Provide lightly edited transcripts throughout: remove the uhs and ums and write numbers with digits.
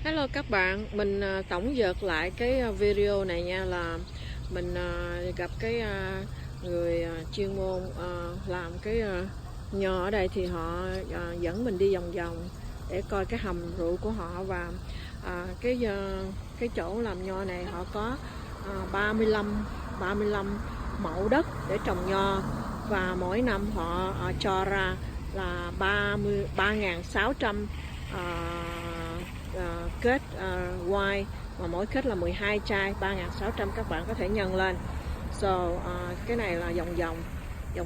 Hello các bạn, mình tổng dợt lại cái video này nha, là mình gặp cái người chuyên môn làm cái nho ở đây, thì họ dẫn mình đi vòng vòng để coi cái hầm rượu của họ. Và cái chỗ làm nho này họ có 35 mẫu đất để trồng nho, và mỗi năm họ cho ra là 3.600 kết wine, và mỗi kết là 12 chai 3.600, các bạn có thể nhân lên. Cái này là vòng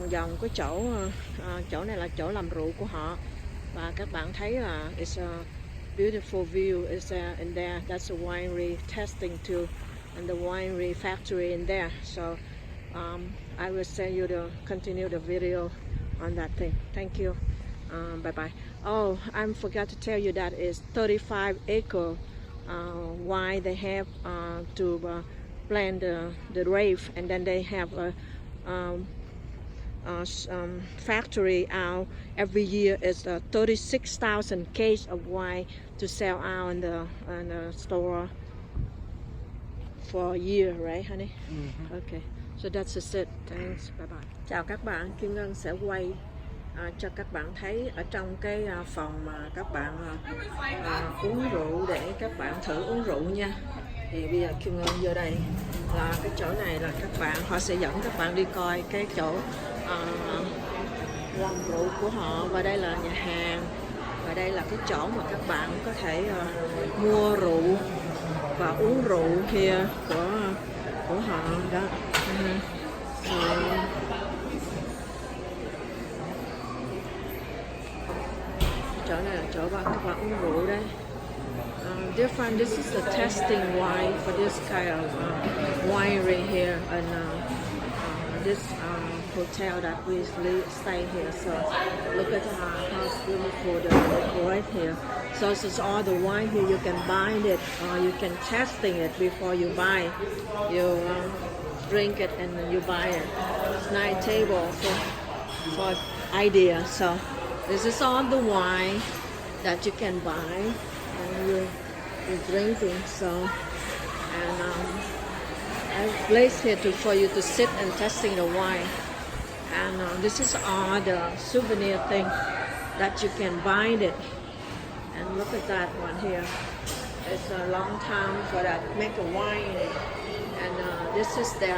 vòng cái chỗ này là chỗ làm rượu của họ, và các bạn thấy là it's a beautiful view is in there. That's a winery testing too, and the winery factory in there. I will send you continue the video on that thing. Thank you. Bye bye. Oh, I forgot to tell you that it's 35-acre wine they have to plant the grape, and then they have a factory out every year. It's 36,000 case of wine to sell out in the store for a year, right, honey? Okay. So that's it. Thanks. Bye bye. Chào các bạn. Kim Ngân sẽ quay cho các bạn thấy ở trong cái phòng mà các bạn uống rượu, để các bạn thử uống rượu nha. Thì bây giờ Kim Ngân vô đây là cái chỗ này, là họ sẽ dẫn các bạn đi coi cái chỗ làm rượu của họ, và đây là nhà hàng, và đây là cái chỗ mà các bạn có thể mua rượu và uống rượu here của họ đó. Chỗ này là chỗ các bạn uống rượu đây. Dear friend, this is the testing wine for this kind of winery here, and this hotel that we stay here. So look at how beautiful the decorate here. So this is all the wine here. You can buy it, or you can testing it before you buy. You drink it and then you buy it. It's nice table for idea. So this is all the wine that you can buy, and you're drinking. So, and I place here for you to sit and testing the wine. And this is all the souvenir thing that you can buy it. And look at that one here. It's a long time for that make a wine. And this is the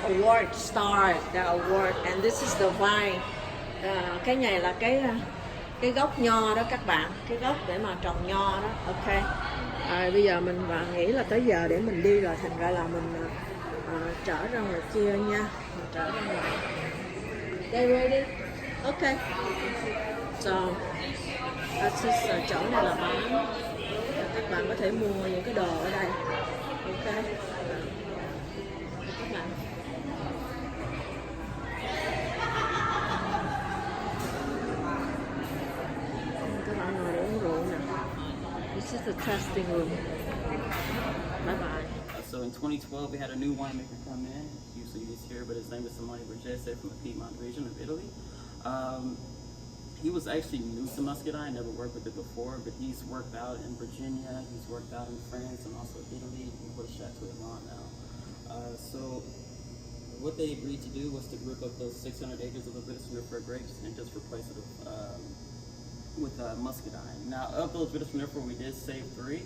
award star, the award, and this is the vine. Cái này là cái gốc nho đó các bạn, cái gốc để mà trồng nho đó. Ok. Bây giờ mình nghĩ là tới giờ để mình đi rồi, thành ra là mình trở ra ngoài kia nha, mình trở ra ngoài. They ready? Ok. So chỗ này là bán, các bạn có thể mua những cái đồ ở đây. Ok. Các bạn. This is the testing room. Bye bye. So in 2012, we had a new winemaker come in. Usually he's here, but his name is Simone Borgese from the Piedmont region of Italy. He was actually new to Muscadine, never worked with it before, but he's worked out in Virginia, he's worked out in France, and also Italy, and with Chateau Mont now. So what they agreed to do was to group up those 600 acres of Vitivinifera grapes and just replace it with Muscadine. Now, of those Vitivinifera, we did save 3.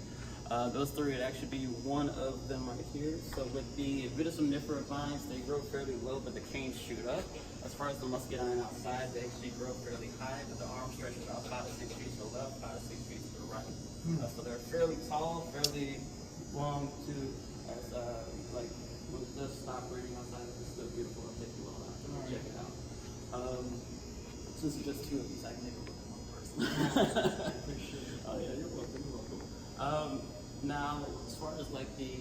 Those 3 would actually be one of them right here. So with the Vitivinifera vines, they grow fairly low, but the canes shoot up. As far as the Muscadine outside, they actually grow fairly high, but the arm stretches about 5 to 6 feet to the left, 5 to 6 feet to the right. So they're fairly tall, fairly long too. Like when it does stop raining outside, it's still beautiful. I'll take you all out to check it out. Since it's just 2 of these, I can take a look at one person. Oh yeah, you're welcome. You're welcome. Now, as far as like the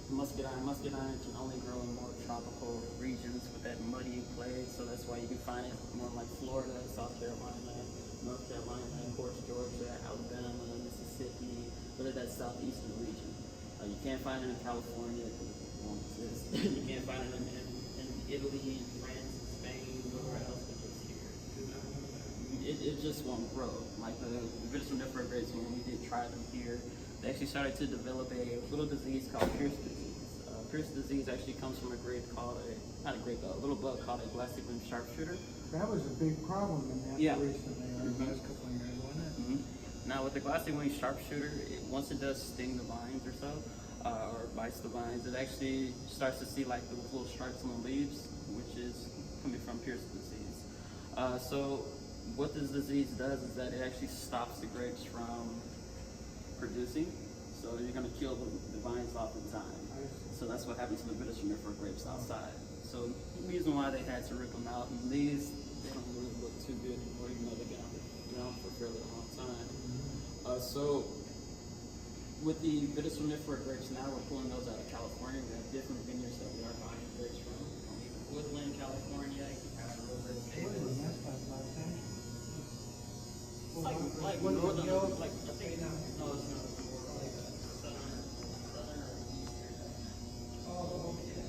Muscadine can only grow in more tropical regions with that muddy clay, so that's why you can find it more like Florida, South Carolina, North Carolina, of course Georgia, Alabama, Mississippi, but in that southeastern region. You can't find it in California because it won't exist. You can't find it in Italy, and France, and Spain, nowhere else but just here. It just won't grow. Like the Vitivinifera grapes, when we did try them here, they actually started to develop a little disease called Pierce disease. Pierce disease actually comes from a grape called not a grape, a little bug called a glassy wing sharpshooter. That was a big problem in that recently, or the last couple of years, wasn't it? Now with the glassy wing sharpshooter, once it does sting the vines or so, or bites the vines, it actually starts to see like the little stripes on the leaves, which is coming from Pierce disease. So what this disease does is that it actually stops the grapes from producing. So you're going to kill the vines off in time. So that's what happens to the British for grapes outside. So the reason why they had to rip them out, and these, they don't really look too good anymore, even though they've been on the ground for a fairly long time. So with the British grapes now, we're pulling those out of California. We have different vineyards that we are buying grapes from. Woodland, California, Woodland, that's not my thing. like Woodland northern, Hills? like I think no, it's not. Like southern or eastern. Oh, okay.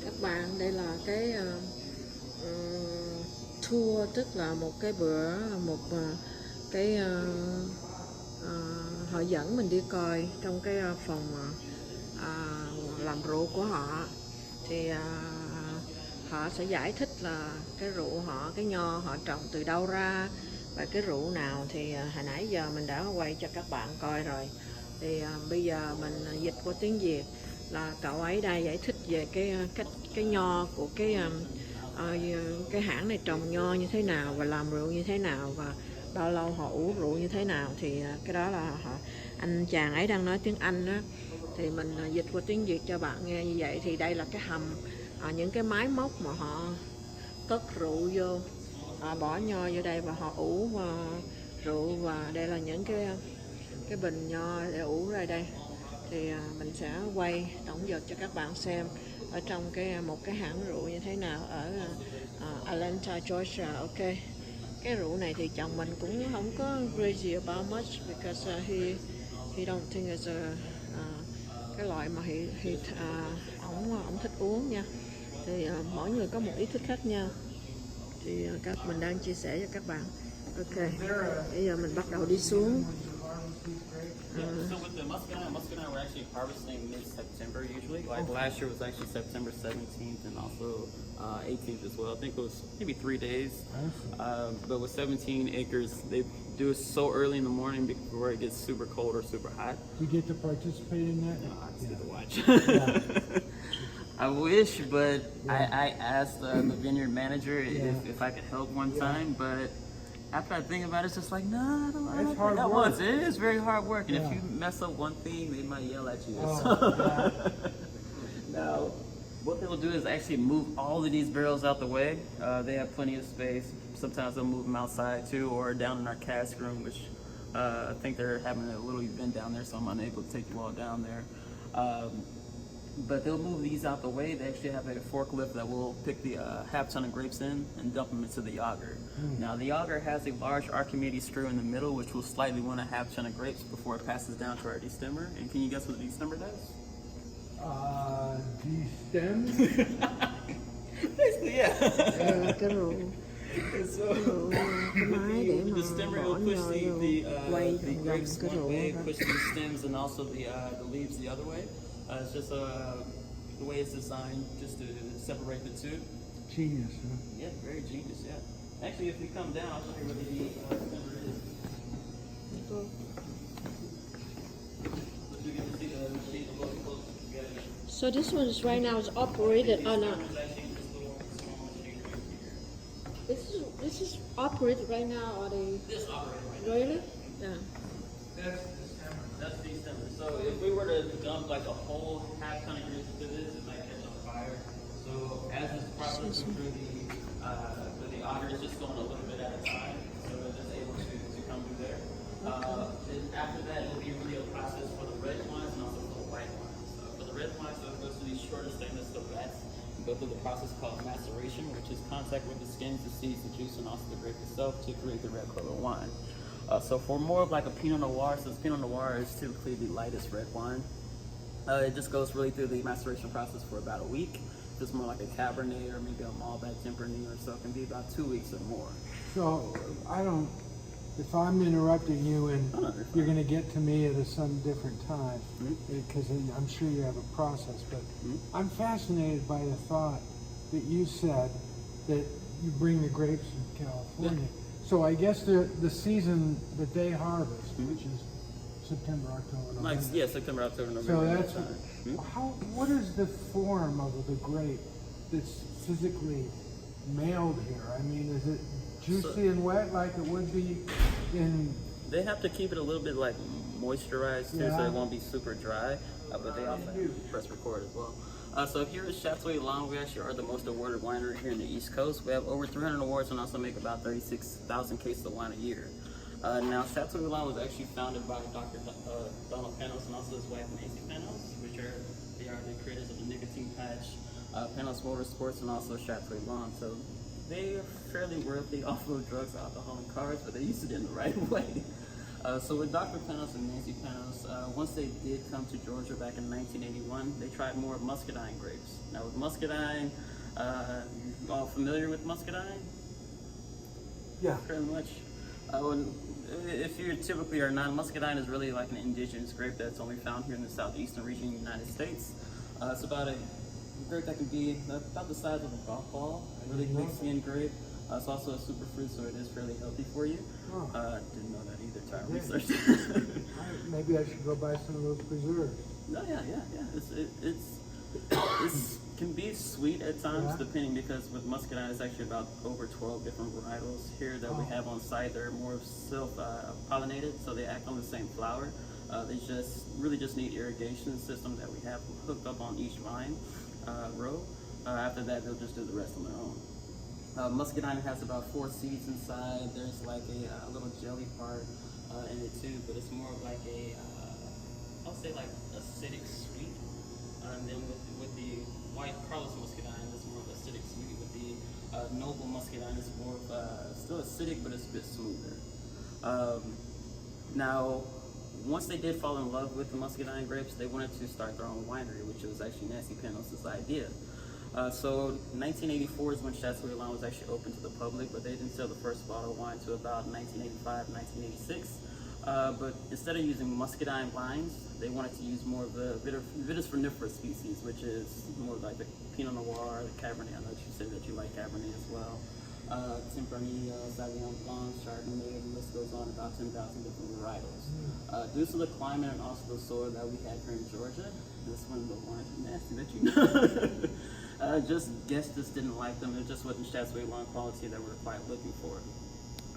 Các bạn, đây là cái tour, tức là một cái bữa, một cái họ dẫn mình đi coi trong cái phòng làm rượu của họ. Thì họ sẽ giải thích là cái rượu họ, cái nho họ trồng từ đâu ra và cái rượu nào. Thì hồi nãy giờ mình đã quay cho các bạn coi rồi. Thì bây giờ mình dịch qua tiếng Việt là cậu ấy đang giải thích về cái nho của cái hãng này trồng nho như thế nào và làm rượu như thế nào và bao lâu họ ủ rượu như thế nào. Thì cái đó là anh chàng ấy đang nói tiếng Anh á, thì mình dịch qua tiếng Việt cho bạn nghe như vậy. Thì đây là cái hầm, những cái máy móc mà họ cất rượu vô, bỏ nho vô đây và họ ủ rượu. Và đây là những cái bình nho để ủ ra đây. Thì mình sẽ quay tổng dệt cho các bạn xem ở trong một cái hãng rượu như thế nào ở Atlanta, Georgia. Ok, cái rượu này thì chồng mình cũng không có crazy about much because he don't think it's cái loại mà ổng thích uống nha. Thì mỗi người có một ý thích khác nhau. Thì mình đang chia sẻ cho các bạn. Ok, bây giờ mình bắt đầu đi xuống. So with the muscadine, we're actually harvesting mid-September usually. Like last year was actually September 17th and also 18th as well. I think it was maybe 3 days. But with 17 acres, they do it so early in the morning before it gets super cold or super hot. You get to participate in that? No, I just get to watch. I wish, but I asked the vineyard manager if I could help one time, but after I think about it, it's just like, no, I don't It's hard that work. once. It is very hard work, and if you mess up one thing, they might yell at you. Now, what they'll do is actually move all of these barrels out the way. They have plenty of space. Sometimes they'll move them outside too, or down in our cask room, which I think they're having a little event down there, so I'm unable to take you all down there. But they'll move these out the way. They actually have a forklift that will pick the half ton of grapes in and dump them into the auger. Now the auger has a large Archimedes screw in the middle, which will slightly want a half ton of grapes before it passes down to our destemmer. And can you guess what the destemmer does? Destem? Basically, yeah. Cái rượu, So cái máy để the mà destemmer bỏ will push nho vô the quay the vòng grapes cái one rượu way, đó. push the stems and also the leaves the other way. It's just the way it's designed, just to separate the two. Genius, huh? Yeah, very genius. Yeah. Actually, if we come down, I'll show you where the destemmer is. So you get to see the machine a little closer together. So this one is right now is operated on a. This is operated right now, or they This operator right now. really? Yeah. That's destemmer. So if we were to dump like a whole half ton of grapes into this, it might catch on fire. So as this process through the auger, it's just going a little bit at a time, so it's just able to come through there. Then after that, it'll be really a process for the red wines and also for the white wines. For the red wines, it goes through these shorter stainless steel vats and go through the process called maceration, which is contact with the skins, the seeds, the juice, and also the grape itself to create the red color wine. So for more of like a Pinot Noir, since Pinot Noir is typically the lightest red wine, It just goes really through the maceration process for about a week. It's more like a Cabernet or maybe a Malbec Tempranillo, so it can be about 2 weeks or more. So if I'm interrupting you and you're going to get to me at some different time, because I'm sure you have a process, but I'm fascinated by the thought that you said that you bring the grapes from California. Yeah. So I guess the season that they harvest, which is September, October, November. September, October, November. So that's what is the form of the grape that's physically mailed here? I mean, is it juicy and wet like it would be in? They have to keep it a little bit like moisturized too, so it won't be super dry. But they also have press record as well. So here at Chateau Ylan, we actually are the most awarded winery here in the East Coast. We have over 300 awards and also make about 36,000 cases of wine a year. Now, Chateau Ylan was actually founded by Dr. Donald Panos and also his wife Nancy Panos, they are the creators of the nicotine patch, Panos Motorsports, and also Chateau Ylan. So they are fairly worthy off of drugs, alcohol, and cars, but they used it in the right way. So with Dr. Panos and Nancy Panos, once they did come to Georgia back in 1981, they tried more muscadine grapes. Now with muscadine, you all familiar with muscadine? Yeah. Pretty much. If you typically are not, muscadine is really like an indigenous grape that's only found here in the southeastern region of the United States. It's about a grape that can be about the size of a golf ball, a really big skin grape. It's also a superfruit, so it is fairly healthy for you. Didn't know that either, tried research. Maybe I should go buy some of those preserves. No, yeah. It's can be sweet at times, depending, because with muscadine, it's actually about over 12 different varietals here that we have on site. They're more self-pollinated, so they act on the same flower. They just need irrigation system that we have hooked up on each vine row. After that, they'll just do the rest on their own. Muscadine has about 4 seeds inside. There's like a little jelly part in it too, but it's more of like I'll say like acidic sweet. And then with the white Carlos muscadine, it's more of acidic sweet. With the noble muscadine, it's more of still acidic, but it's a bit smoother. Now, once they did fall in love with the muscadine grapes, they wanted to start their own winery, which was actually Nancy Panos' idea. So 1984 is when Chateau Ylan was actually open to the public, but they didn't sell the first bottle of wine to about 1985, 1986. But instead of using muscadine vines, they wanted to use more of the vitis vinifera species, which is more like the Pinot Noir, the Cabernet. I know you said that you like Cabernet as well. Tempranillo, Sauvignon Blanc, Chardonnay, the list goes on, about 10,000 different varietals. Due to the climate and also the soil that we had here in Georgia, this one, the wines are nasty that you know. Just guests just didn't like them. It just wasn't Chateau Ylan quality that we were quite looking for.